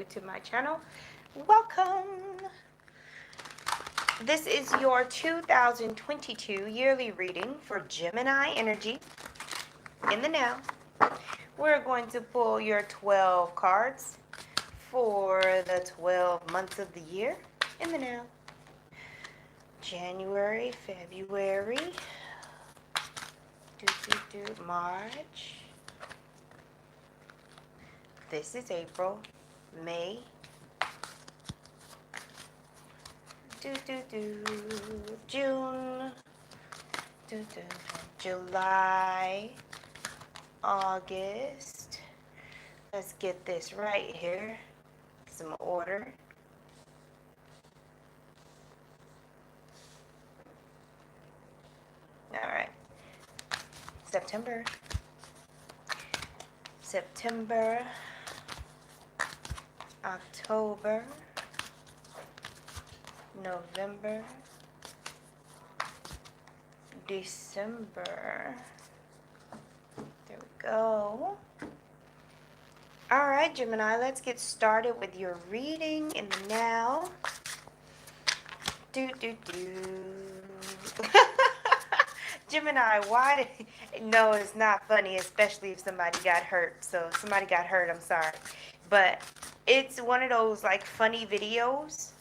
new to my channel, welcome. This is your 2022 yearly reading for Gemini energy in the now. We're going to pull your 12 cards for the 12 months of the year in the now. January, February, March. This is April, May, June, July, August. Let's get this right here. Some order. All right. September, October, November, December. There we go. All right, Gemini, let's get started with your reading in the now. Gemini, why did... No, it's not funny, especially if somebody got hurt. So somebody got hurt, I'm sorry. But it's one of those, like, funny videos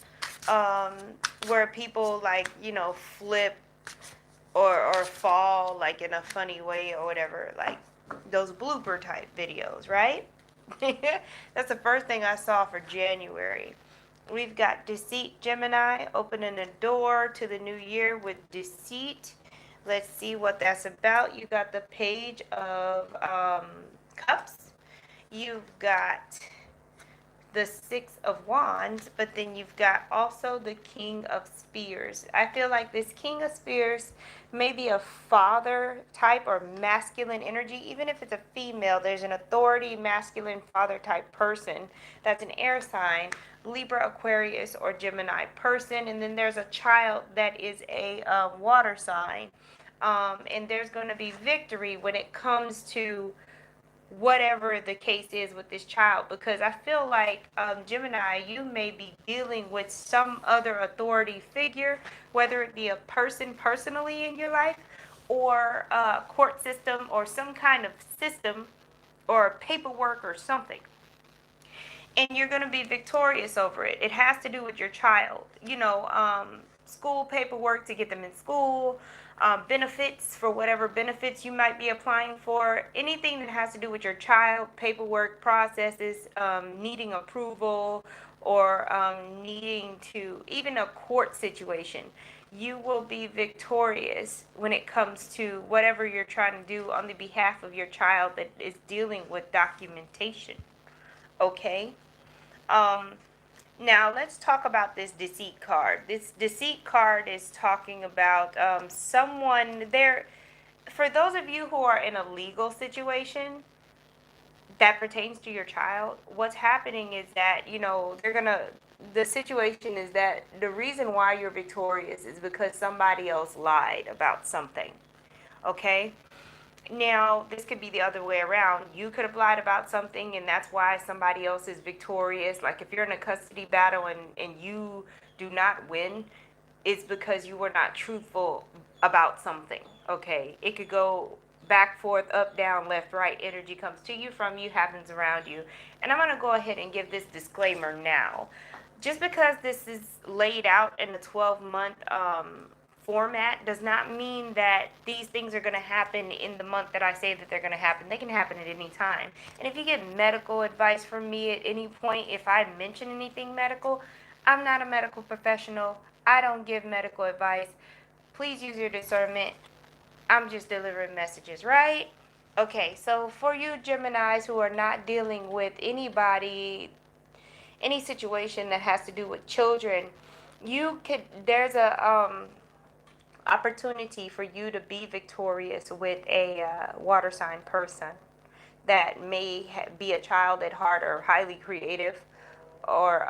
where people, like, you know, flip or fall, like, in a funny way or whatever. Like, those blooper type videos, right? That's the first thing I saw for January. We've got Deceit, Gemini, opening the door to the new year with Deceit. Let's see what that's about. You got the Page of Cups. You've got the Six of Wands, but then you've got also the King of Spears. I feel like this King of Spears may be a father type or masculine energy. Even if it's a female, there's an authority, masculine, father type person that's an air sign, Libra, Aquarius, or Gemini person. And then there's a child that is a water sign. And there's going to be victory when it comes to whatever the case is with this child, because I feel like Gemini, you may be dealing with some other authority figure, whether it be a person personally in your life or a court system or some kind of system or paperwork or something, and you're going to be victorious over it. It has to do with your child, you know, school paperwork to get them in school, benefits for whatever benefits you might be applying for, anything that has to do with your child, paperwork processes, needing approval, or needing to, even a court situation. You will be victorious when it comes to whatever you're trying to do on the behalf of your child that is dealing with documentation. Okay? Now, let's talk about this Deceit card. This Deceit card is talking about someone there. For those of you who are in a legal situation that pertains to your child, what's happening is that, you know, the situation is that the reason why you're victorious is because somebody else lied about something. Okay? Now, this could be the other way around. You could have lied about something, and that's why somebody else is victorious. Like if you're in a custody battle and you do not win, it's because you were not truthful about something. Okay? It could go back, forth, up, down, left, right. Energy comes to you, from you, happens around you. And I'm going to go ahead and give this disclaimer now. Just because this is laid out in the 12-month format does not mean that these things are going to happen in the month that I say that they're going to happen. They can happen at any time. And if you get medical advice from me at any point, if I mention anything medical, I'm not a medical professional. I don't give medical advice. Please use your discernment. I'm just delivering messages, right? Okay, so for you Geminis who are not dealing with anybody, any situation that has to do with children, there's a opportunity for you to be victorious with a water sign person that may be a child at heart or highly creative, or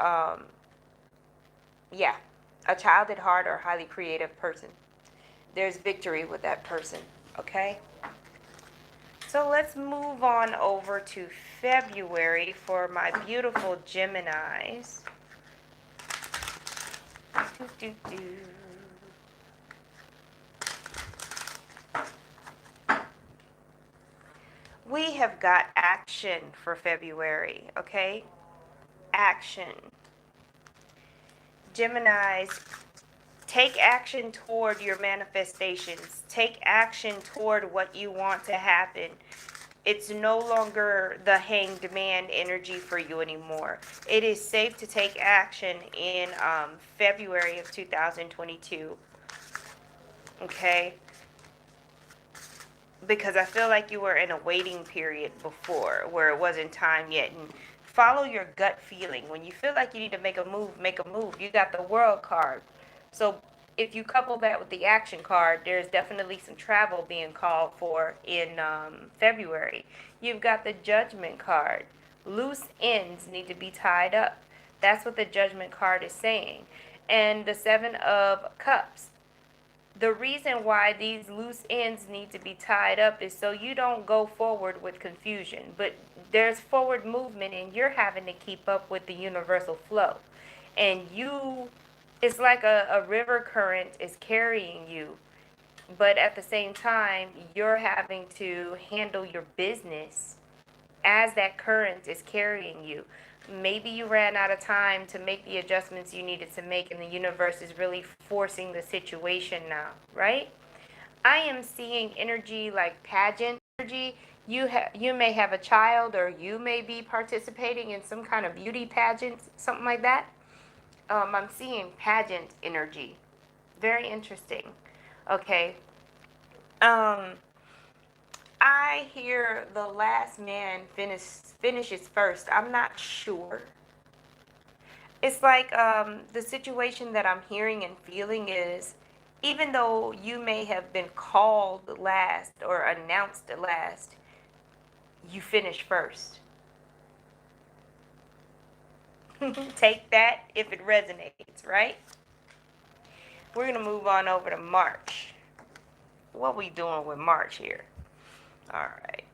a child at heart or highly creative person. There's victory with that person. Okay, So let's move on over to February for my beautiful Geminis. Do, do, do. We have got action for February, okay? Action. Geminis, take action toward your manifestations. Take action toward what you want to happen. It's no longer the hanged man energy for you anymore. It is safe to take action in February of 2022. Okay? Because I feel like you were in a waiting period before where it wasn't time yet. And follow your gut feeling. When you feel like you need to make a move, make a move. You got the World card. So if you couple that with the Action card, there's definitely some travel being called for in February. You've got the Judgment card. Loose ends need to be tied up. That's what the Judgment card is saying. And the Seven of Cups. The reason why these loose ends need to be tied up is so you don't go forward with confusion. But there's forward movement and you're having to keep up with the universal flow. And it's like a river current is carrying you. But at the same time, you're having to handle your business as that current is carrying you. Maybe you ran out of time to make the adjustments you needed to make, and the universe is really forcing the situation now, right? I am seeing energy like pageant energy. You may have a child, or you may be participating in some kind of beauty pageant, something like that. I'm seeing pageant energy. Very interesting. Okay. I hear the last man finishes first. I'm not sure. It's like the situation that I'm hearing and feeling is, even though you may have been called last or announced last, you finish first. Take that if it resonates, right? We're going to move on over to March. What we doing with March here? All right.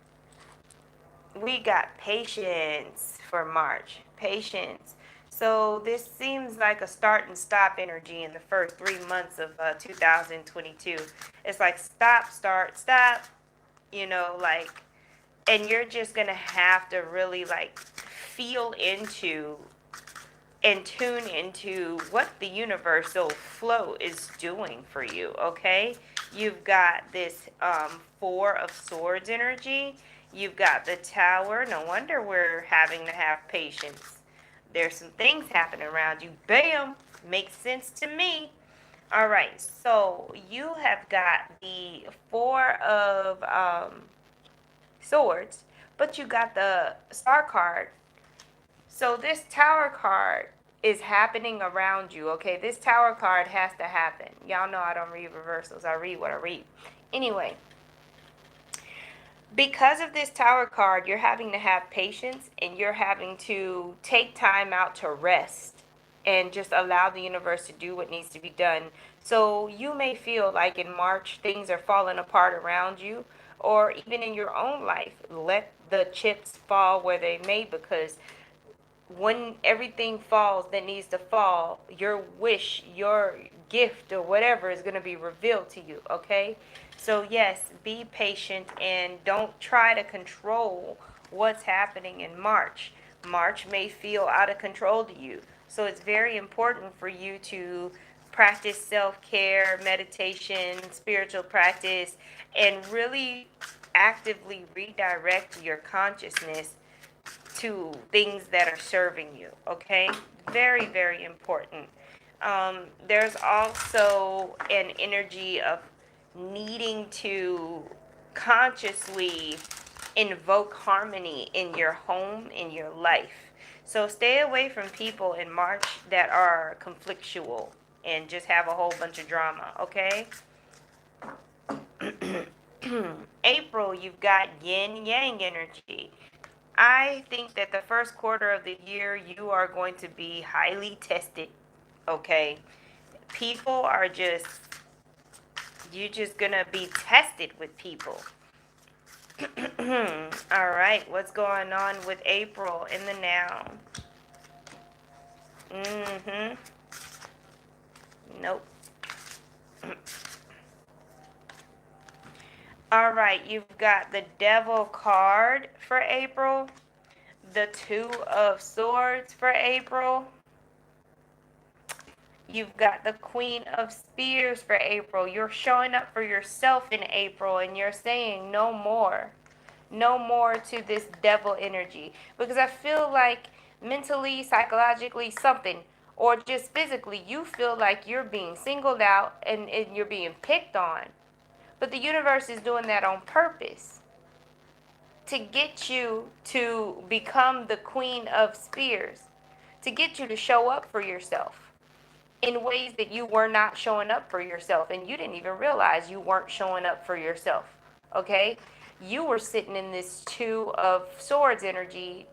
We got patience for March. Patience. So this seems like a start and stop energy in the first 3 months of 2022. It's like stop, start, stop. Like, and you're just gonna have to really like feel into and tune into what the universal flow is doing for you. Okay, you've got this Four of Swords energy. You've got the Tower. No wonder we're having to have patience. There's some things happening around you. Bam! Makes sense to me. All right, so you have got the Four of Swords, but you got the Star card. So this Tower card is happening around you, okay? This Tower card has to happen. Y'all know I don't read reversals. I read what I read. Anyway, because of this Tower card, you're having to have patience and you're having to take time out to rest and just allow the universe to do what needs to be done. So you may feel like in March things are falling apart around you, or even in your own life. Let the chips fall where they may, because when everything falls that needs to fall, your wish, your gift, or whatever is going to be revealed to you, okay? So yes, be patient and don't try to control what's happening in March. March may feel out of control to you. So it's very important for you to practice self-care, meditation, spiritual practice, and really actively redirect your consciousness to things that are serving you, okay? Very, very important. There's also an energy of needing to consciously invoke harmony in your home, in your life. So stay away from people in March that are conflictual and just have a whole bunch of drama, okay? April, you've got yin yang energy. I think that the first quarter of the year, you are going to be highly tested, okay? People are you're just going to be tested with people. All right, what's going on with April in the now? Mm-hmm. Nope. All right, you've got the Devil card for April, the Two of Swords for April. You've got the Queen of Spears for April. You're showing up for yourself in April and you're saying no more. No more to this devil energy. Because I feel like mentally, psychologically, something, or just physically, you feel like you're being singled out and you're being picked on. But the universe is doing that on purpose to get you to become the Queen of Spears, to get you to show up for yourself in ways that you were not showing up for yourself, and you didn't even realize you weren't showing up for yourself. Okay, you were sitting in this Two of Swords energy,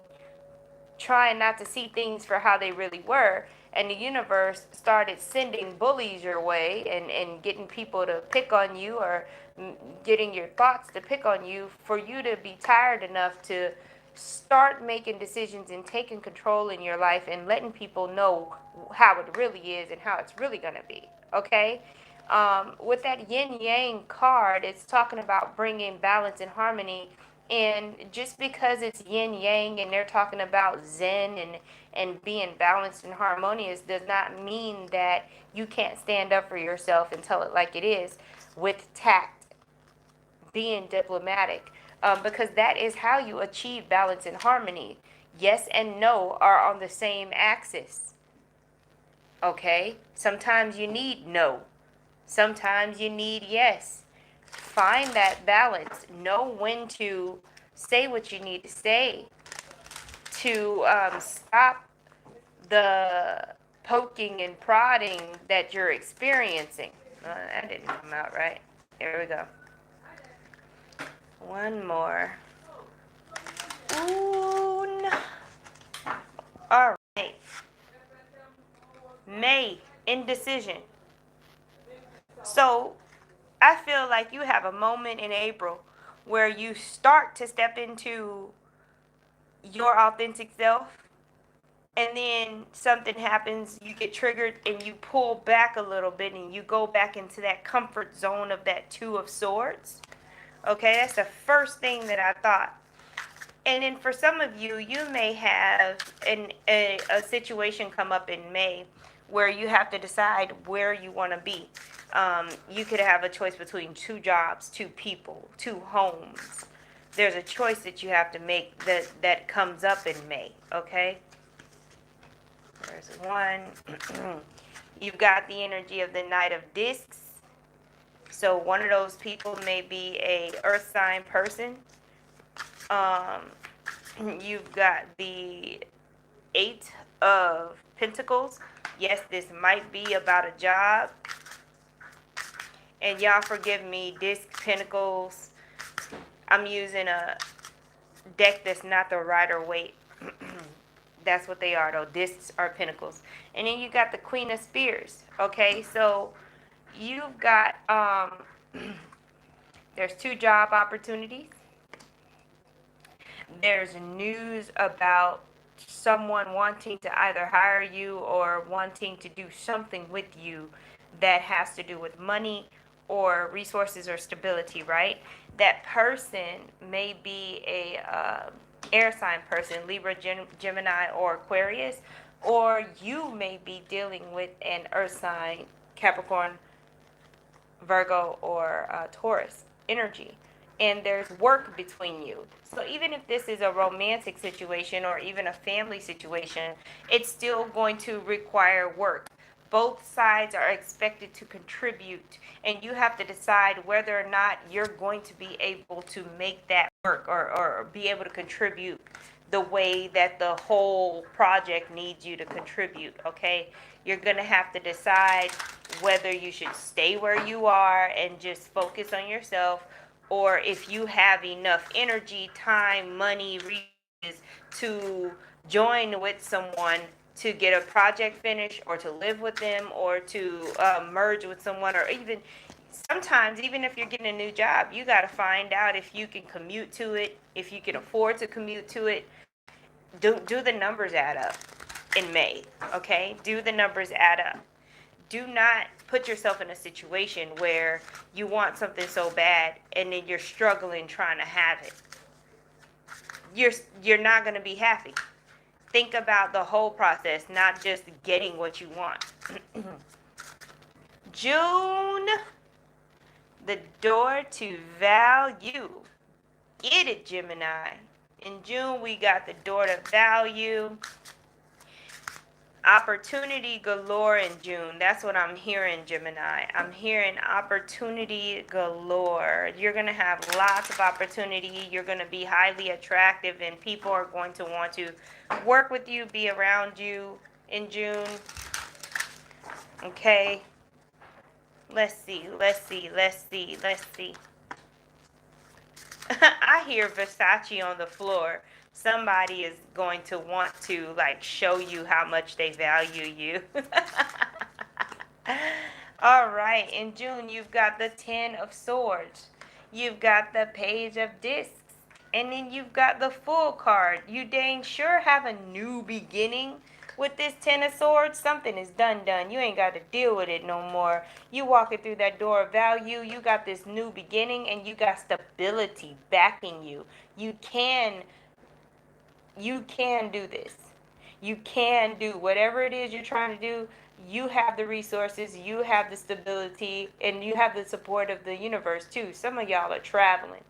trying not to see things for how they really were, and the universe started sending bullies your way and getting people to pick on you, or getting your thoughts to pick on you, for you to be tired enough to start making decisions and taking control in your life and letting people know how it really is and how it's really going to be. Okay, with that yin yang card, it's talking about bringing balance and harmony. And just because it's yin yang and they're talking about zen and being balanced and harmonious does not mean that you can't stand up for yourself and tell it like it is, with tact, being diplomatic, because that is how you achieve balance and harmony. Yes and no are on the same axis. Okay? Sometimes you need no. Sometimes you need yes. Find that balance. Know when to say what you need to say to stop the poking and prodding that you're experiencing. That didn't come out right. Here we go. One more. Ooh, no. All right. May, indecision. So I feel like you have a moment in April where you start to step into your authentic self, and then something happens, you get triggered and you pull back a little bit and you go back into that comfort zone of that Two of Swords. Okay, that's the first thing that I thought. And then for some of you, you may have a situation come up in May where you have to decide where you want to be. You could have a choice between two jobs, two people, two homes. There's a choice that you have to make that comes up in May, okay? There's one. You've got the energy of the Knight of Discs. So one of those people may be a earth sign person. You've got the Eight of Pentacles. Yes, this might be about a job. And y'all forgive me, Disc, Pentacles. I'm using a deck that's not the Rider-Waite. That's what they are, though. Discs are Pentacles. And then you got the Queen of Spears. Okay, so you've got, there's two job opportunities. There's news about someone wanting to either hire you or wanting to do something with you that has to do with money or resources or stability, right? That person may be a air sign person, Libra, Gemini, or Aquarius, or you may be dealing with an earth sign, Capricorn, Virgo, or Taurus energy. And there's work between you. So even if this is a romantic situation or even a family situation, it's still going to require work. Both sides are expected to contribute, and you have to decide whether or not you're going to be able to make that work, or be able to contribute the way that the whole project needs you to contribute, okay? You're going to have to decide whether you should stay where you are and just focus on yourself, or if you have enough energy, time, money, resources to join with someone to get a project finished, or to live with them, or to merge with someone, or even sometimes even if you're getting a new job, you got to find out if you can commute to it, if you can afford to commute to it. Do the numbers add up in May, okay? Do the numbers add up? Do not put yourself in a situation where you want something so bad and then you're struggling trying to have it. You're not going to be happy. Think about the whole process, not just getting what you want. June, the door to value. Get it, Gemini. In June, we got the door to value. Opportunity galore in June. That's what I'm hearing, Gemini. I'm hearing opportunity galore. You're going to have lots of opportunity. You're going to be highly attractive, and people are going to want to work with you, be around you in June. Okay. Let's see. I hear Versace on the floor. Somebody is going to want to like show you how much they value you. All right, in June you've got the 10 of Swords. You've got the Page of Discs. And then you've got the Fool card. You dang sure have a new beginning with this 10 of Swords. Something is done. You ain't got to deal with it no more. You walking through that door of value. You got this new beginning and you got stability backing you. You can do this. You can do whatever it is you're trying to do. You have the resources, you have the stability, and you have the support of the universe too. Some of y'all are traveling.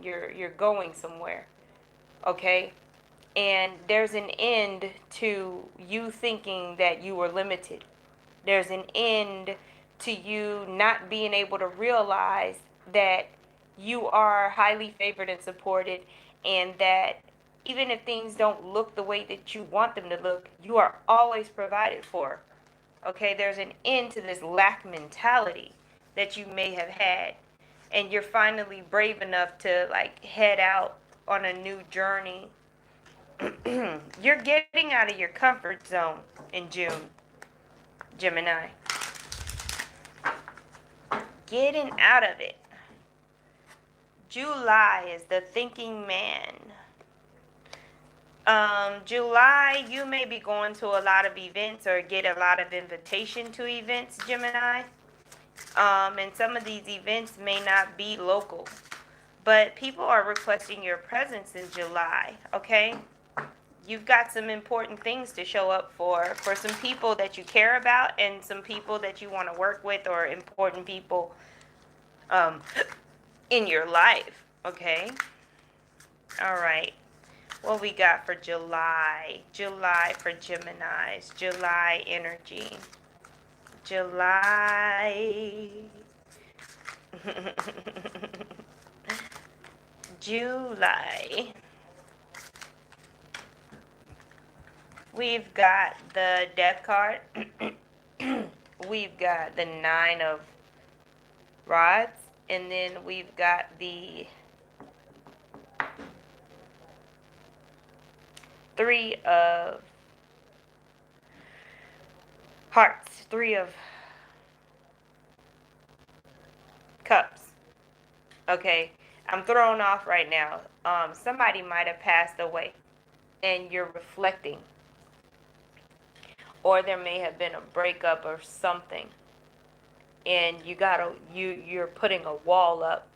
You're going somewhere. Okay? And there's an end to you thinking that you were limited. There's an end to you not being able to realize that you are highly favored and supported, and that even if things don't look the way that you want them to look, you are always provided for. Okay, there's an end to this lack mentality that you may have had, and you're finally brave enough to like head out on a new journey. You're getting out of your comfort zone in June, Gemini. Getting out of it. July is the thinking man. July, you may be going to a lot of events or get a lot of invitation to events, Gemini. And some of these events may not be local, but people are requesting your presence in July, okay? You've got some important things to show up for some people that you care about and some people that you want to work with, or important people in your life, okay? All right. What we got for July? July for Geminis. July energy. July. July. We've got the Death card. We've got the 9 of Rods. And then we've got the 3 of Hearts. 3 of Cups. Okay, I'm thrown off right now. Somebody might have passed away and you're reflecting. Or there may have been a breakup or something. And you're putting a wall up.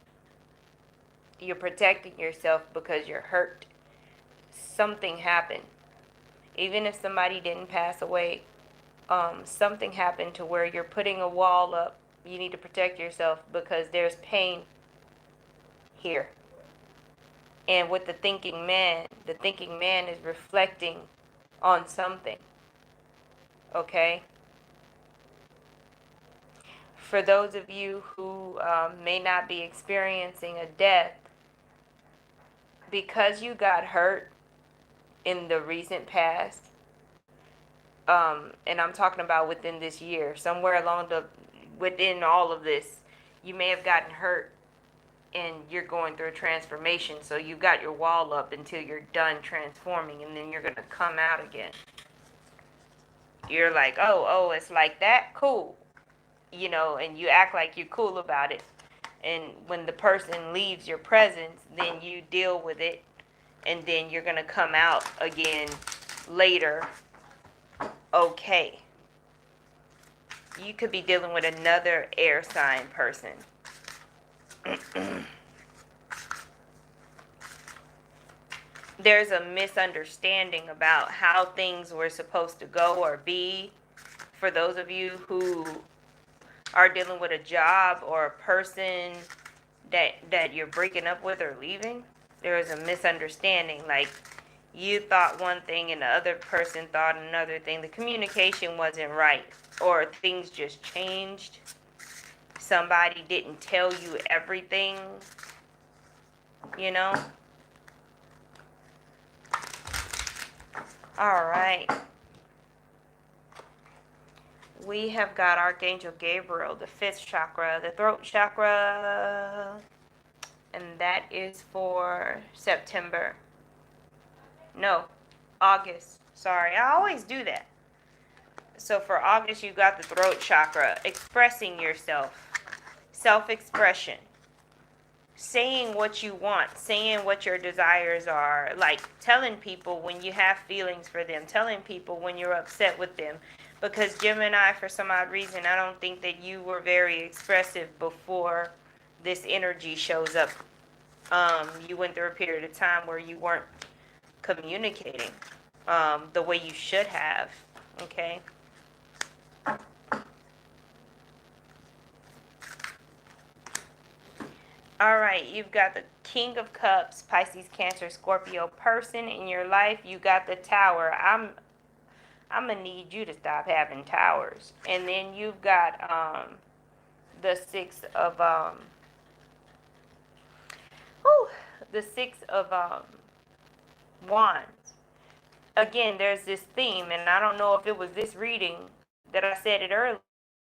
You're protecting yourself because you're hurt. Something happened. Even if somebody didn't pass away, something happened to where you're putting a wall up. You need to protect yourself because there's pain here. And with the thinking man is reflecting on something. Okay? For those of you who may not be experiencing a death, because you got hurt in the recent past, and I'm talking about within this year, somewhere within all of this, you may have gotten hurt and you're going through a transformation. So you've got your wall up until you're done transforming, and then you're going to come out again. You're like, oh, it's like that? Cool. you know, and you act like you're cool about it. And when the person leaves your presence, then you deal with it, and then you're going to come out again later okay. You could be dealing with another air sign person. There's a misunderstanding about how things were supposed to go or be for those of you who are dealing with a job or a person that you're breaking up with or leaving. There is a misunderstanding. Like, you thought one thing and the other person thought another thing. The communication wasn't right, or things just changed. Somebody didn't tell you everything, you know? All right. We have got Archangel Gabriel, the 5th chakra, the throat chakra, and that is for September. No, August. Sorry, I always do that. So for August, you got the throat chakra, expressing yourself, self-expression, saying what you want, saying what your desires are, like telling people when you have feelings for them, telling people when you're upset with them. Because Gemini, for some odd reason, I don't think that you were very expressive before this energy shows up. You went through a period of time where you weren't communicating the way you should have, okay? All right, you've got the King of Cups, Pisces, Cancer, Scorpio person in your life. You got the Tower. I'm gonna need you to stop having towers. And then you've got the Six of Wands. Again, there's this theme, and I don't know if it was this reading that I said it earlier,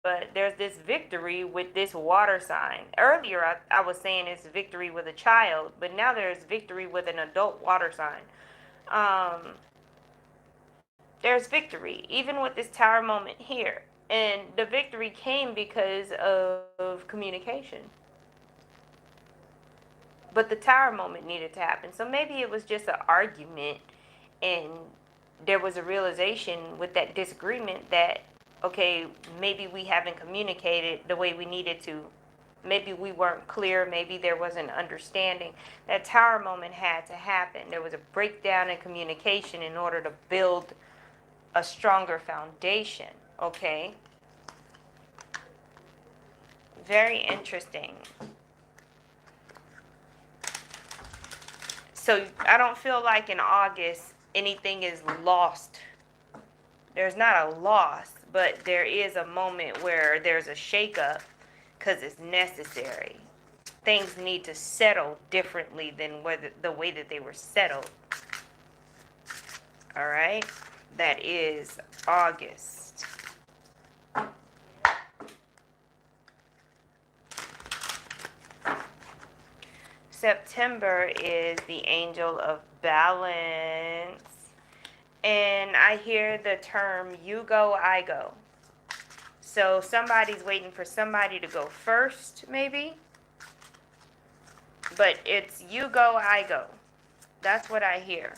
but there's this victory with this water sign. Earlier, I was saying it's victory with a child, but now there's victory with an adult water sign. There's victory, even with this Tower moment here. And the victory came because of communication. But the Tower moment needed to happen. So maybe it was just an argument, and there was a realization with that disagreement that, okay, maybe we haven't communicated the way we needed to. Maybe we weren't clear. Maybe there was an understanding. That Tower moment had to happen. There was a breakdown in communication in order to build a stronger foundation, okay? Very interesting. So I don't feel like in August anything is lost. There's not a loss, but there is a moment where there's a shakeup because it's necessary. Things need to settle differently than the way that they were settled. All right? That is August. September is the Angel of Balance. And I hear the term, you go, I go. So somebody's waiting for somebody to go first, maybe. But it's you go, I go. That's what I hear.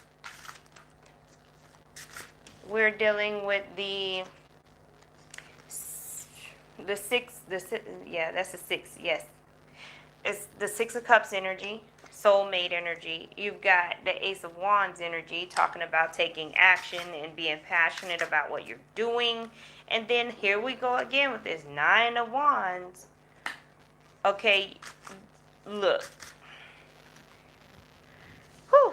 We're dealing with the six, yeah, that's the six, yes. It's the Six of Cups energy, soulmate energy. You've got the Ace of Wands energy, talking about taking action and being passionate about what you're doing. And then here we go again with this Nine of Wands. Okay, look. Whew.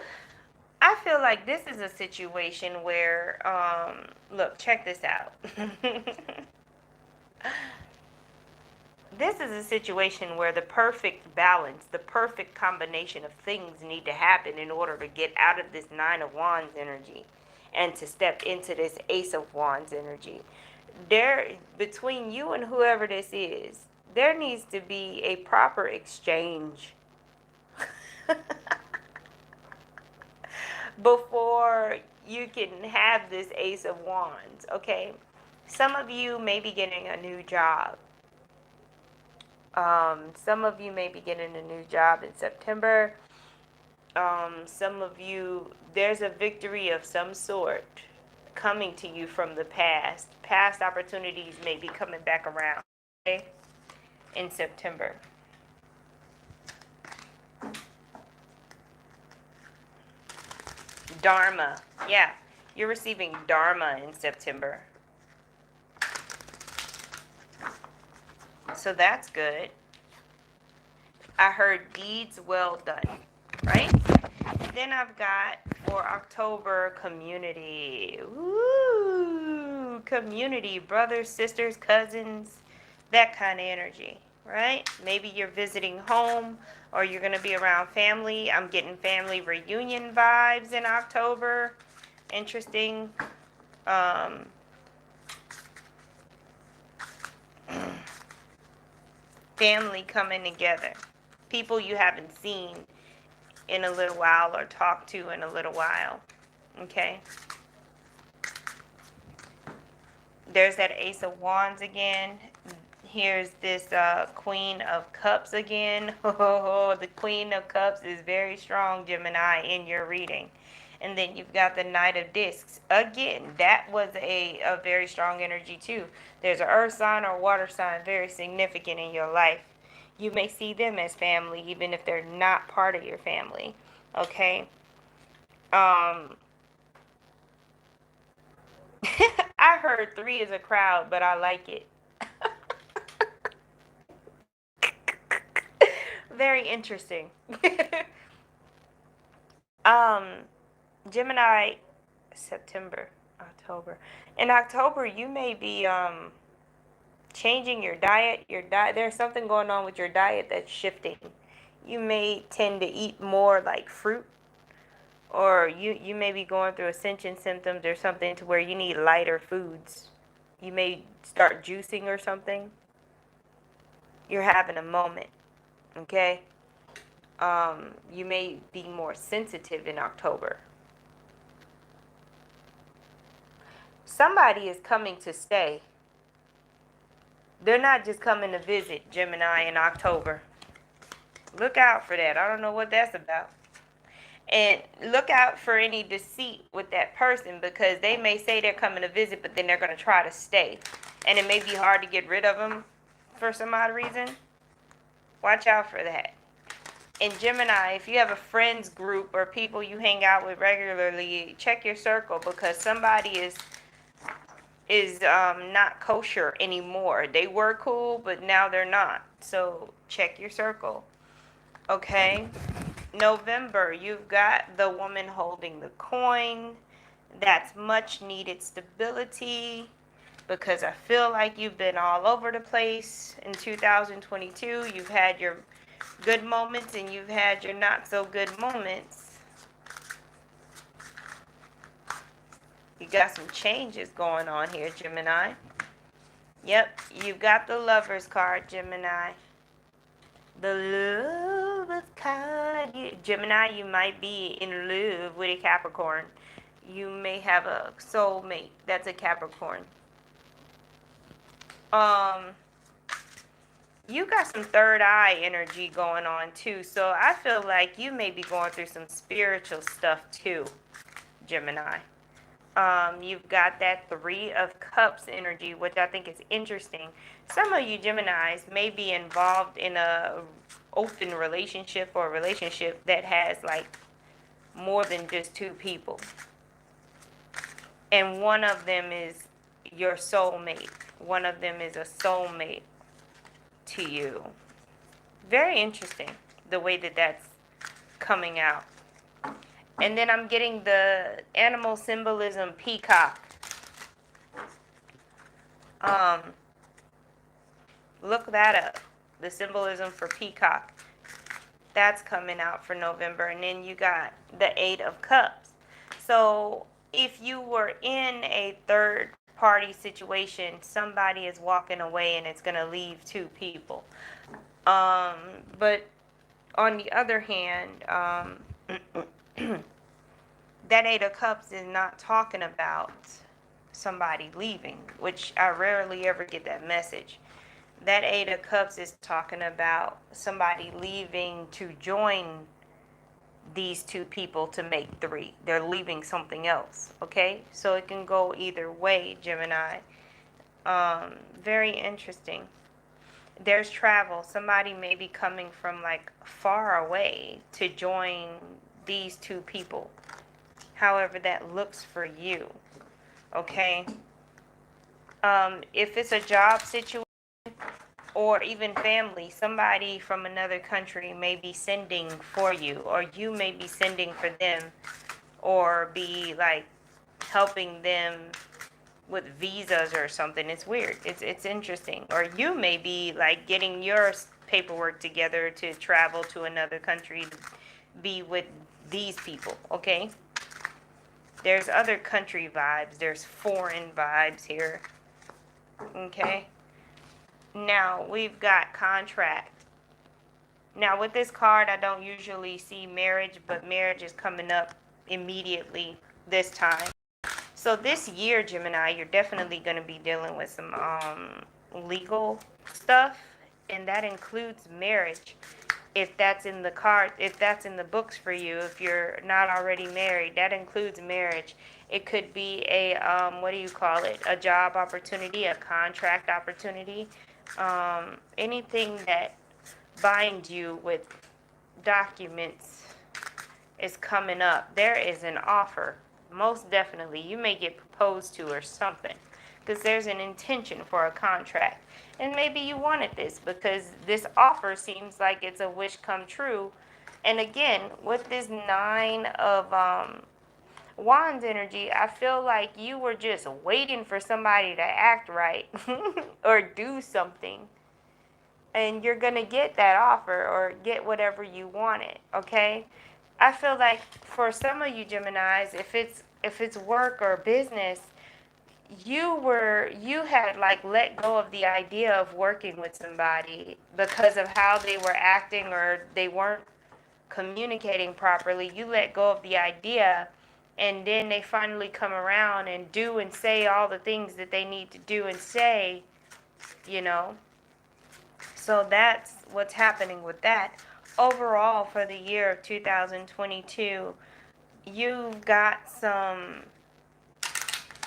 I feel like this is a situation where, look, check this out. This is a situation where the perfect balance, the perfect combination of things need to happen in order to get out of this Nine of Wands energy and to step into this Ace of Wands energy. There, between you and whoever this is, there needs to be a proper exchange before you can have this Ace of Wands, okay? Some of you may be getting a new job. Some of you may be getting a new job in September. Some of you, there's a victory of some sort coming to you from the past. Past opportunities may be coming back around, okay, in September. Dharma. Yeah, you're receiving Dharma in September. So that's good. I heard deeds well done, right? Then I've got for October, community. Ooh, community, brothers, sisters, cousins, that kind of energy, right? Maybe you're visiting home or you're going to be around family. I'm getting family reunion vibes in October. Interesting. Family coming together. People you haven't seen in a little while or talked to in a little while. Okay? There's that Ace of Wands again. Here's this Queen of Cups again. Oh, the Queen of Cups is very strong, Gemini, in your reading. And then you've got the Knight of Discs. Again, that was a very strong energy too. There's an earth sign or water sign very significant in your life. You may see them as family even if they're not part of your family. Okay? I heard 3 is a crowd, but I like it. Very interesting. Gemini, September, October. In October, you may be changing your diet. There's something going on with your diet that's shifting. You may tend to eat more like fruit, or you may be going through ascension symptoms or something to where you need lighter foods. You may start juicing or something. You're having a moment, okay? You may be more sensitive in October. Somebody is coming to stay. They're not just coming to visit, Gemini, in October. Look out for that. I don't know what that's about. And look out for any deceit with that person, because they may say they're coming to visit, but then they're going to try to stay. And it may be hard to get rid of them for some odd reason. Watch out for that. And Gemini, if you have a friends group or people you hang out with regularly, check your circle, because somebody is not kosher anymore. They were cool, but now they're not. So check your circle. Okay? November, you've got the woman holding the coin. That's much needed stability, because I feel like you've been all over the place in 2022. You've had your good moments and you've had your not so good moments. You got some changes going on here, Gemini. Yep, you've got the Lovers card, Gemini. The Lovers card. Gemini, you might be in love with a Capricorn. You may have a soulmate that's a Capricorn. You got some third eye energy going on too. So I feel like you may be going through some spiritual stuff too, Gemini. You've got that 3 of Cups energy, which I think is interesting. Some of you Geminis may be involved in a open relationship or a relationship that has like more than just 2 people. And one of them is your soulmate. One of them is a soulmate to you. Very interesting the way that that's coming out. And then I'm getting the animal symbolism peacock. Look that up. The symbolism for peacock. That's coming out for November. And then you got the 8 of Cups. So if you were in a third party situation, somebody is walking away and it's going to leave 2 people. But on the other hand, that 8 of Cups is not talking about somebody leaving, which I rarely ever get that message. That Eight of Cups is talking about somebody leaving to join these two people to make three. They're leaving something else, okay? So it can go either way, Gemini. Very interesting. There's travel. Somebody may be coming from like far away to join these two people. However that looks for you, okay? If it's a job situation or even family, somebody from another country may be sending for you, or you may be sending for them, or be like helping them with visas or something. It's weird. It's interesting. Or you may be like getting your paperwork together to travel to another country to be with these people, okay? There's other country vibes. There's foreign vibes here, okay? Now, we've got contract. Now, with this card, I don't usually see marriage, but marriage is coming up immediately this time. So this year, Gemini, you're definitely going to be dealing with some legal stuff, and that includes marriage. If that's in the card, if that's in the books for you, if you're not already married, that includes marriage. It could be a, what do you call it? A job opportunity, a contract opportunity, anything that binds you with documents is coming up. There is an offer. Most definitely. You may get proposed to or something, because there's an intention for a contract. And maybe you wanted this because this offer seems like it's a wish come true. And again, with this Nine of Wands energy, I feel like you were just waiting for somebody to act right or do something. And you're going to get that offer or get whatever you wanted, okay? I feel like for some of you Geminis, if it's work or business, you had like let go of the idea of working with somebody because of how they were acting or they weren't communicating properly. You let go of the idea, and then they finally come around and do and say all the things that they need to do and say, you know. So that's what's happening with that. Overall, for the year of 2022, you've got some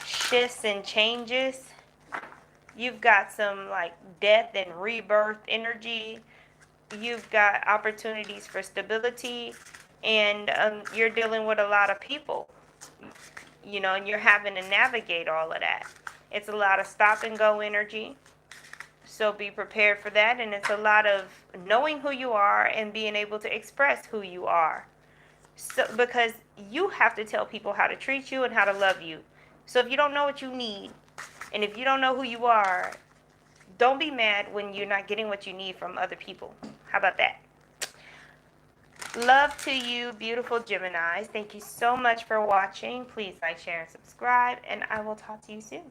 shifts and changes. You've got some like death and rebirth energy. You've got opportunities for stability, and you're dealing with a lot of people, you know, and you're having to navigate all of that. It's a lot of stop and go energy. So be prepared for that. And it's a lot of knowing who you are and being able to express who you are. So, because you have to tell people how to treat you and how to love you. So if you don't know what you need, and if you don't know who you are, don't be mad when you're not getting what you need from other people. How about that? Love to you, beautiful Geminis. Thank you so much for watching. Please like, share, and subscribe, and I will talk to you soon.